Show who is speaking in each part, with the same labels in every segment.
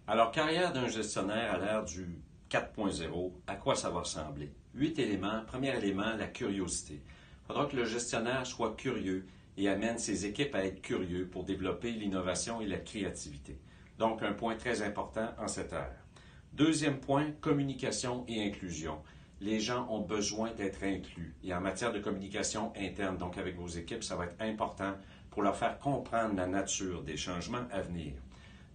Speaker 1: Alors, carrière d'un gestionnaire à l'ère du 4.0, à quoi ça va ressembler? 8 éléments. Premier élément, la curiosité. Il faudra que le gestionnaire soit curieux et amène ses équipes à être curieux pour développer l'innovation et la créativité. Donc, un point très important en cette ère. Deuxième point, communication et inclusion. Les gens ont besoin d'être inclus. Et en matière de communication interne, donc avec vos équipes, ça va être important pour leur faire comprendre la nature des changements à venir.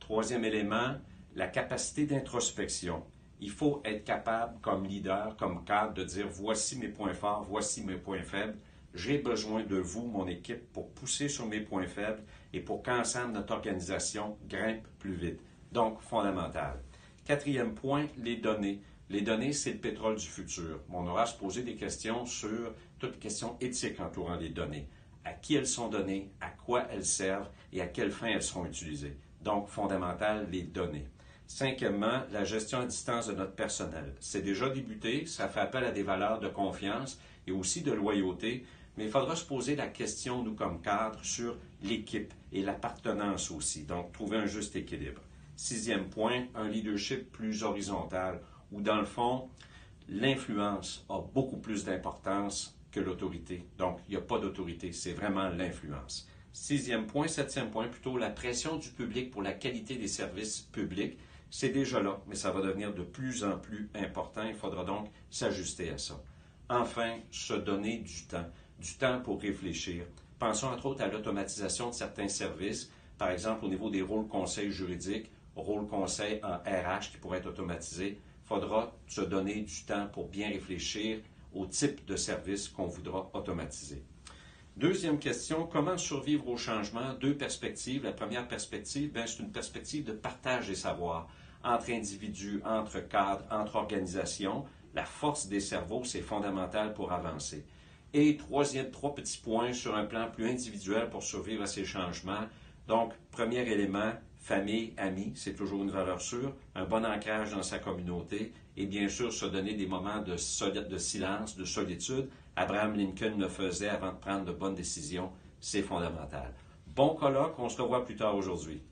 Speaker 1: Troisième élément, la capacité d'introspection. Il faut être capable, comme leader, comme cadre, de dire voici mes points forts, voici mes points faibles. J'ai besoin de vous, mon équipe, pour pousser sur mes points faibles et pour qu'ensemble notre organisation grimpe plus vite. Donc, fondamental. Quatrième point, les données. Les données, c'est le pétrole du futur. On aura à se poser des questions sur toutes les questions éthiques entourant les données. À qui elles sont données, à quoi elles servent et à quelle fin elles seront utilisées. Donc, fondamental, les données. Cinquièmement, la gestion à distance de notre personnel. C'est déjà débuté, ça fait appel à des valeurs de confiance et aussi de loyauté, mais il faudra se poser la question, nous comme cadre, sur l'équipe et l'appartenance aussi, donc trouver un juste équilibre. Sixième point, un leadership plus horizontal, où dans le fond, l'influence a beaucoup plus d'importance que l'autorité. Donc, il n'y a pas d'autorité, c'est vraiment l'influence. Septième point plutôt, la pression du public pour la qualité des services publics. C'est déjà là, mais ça va devenir de plus en plus important. Il faudra donc s'ajuster à ça. Enfin, se donner du temps pour réfléchir. Pensons entre autres à l'automatisation de certains services, par exemple au niveau des rôles conseils juridiques, rôle conseil en RH qui pourrait être automatisé. Il faudra se donner du temps pour bien réfléchir au type de service qu'on voudra automatiser. Deuxième question, comment survivre au changement? Deux perspectives. La première perspective, c'est une perspective de partage des savoirs entre individus, entre cadres, entre organisations. La force des cerveaux, c'est fondamental pour avancer. Et trois petits points sur un plan plus individuel pour survivre à ces changements. Donc, premier élément, famille, amis, c'est toujours une valeur sûre, un bon ancrage dans sa communauté et bien sûr se donner des moments de silence, de solitude. Abraham Lincoln le faisait avant de prendre de bonnes décisions, c'est fondamental. Bon colloque, on se revoit plus tard aujourd'hui.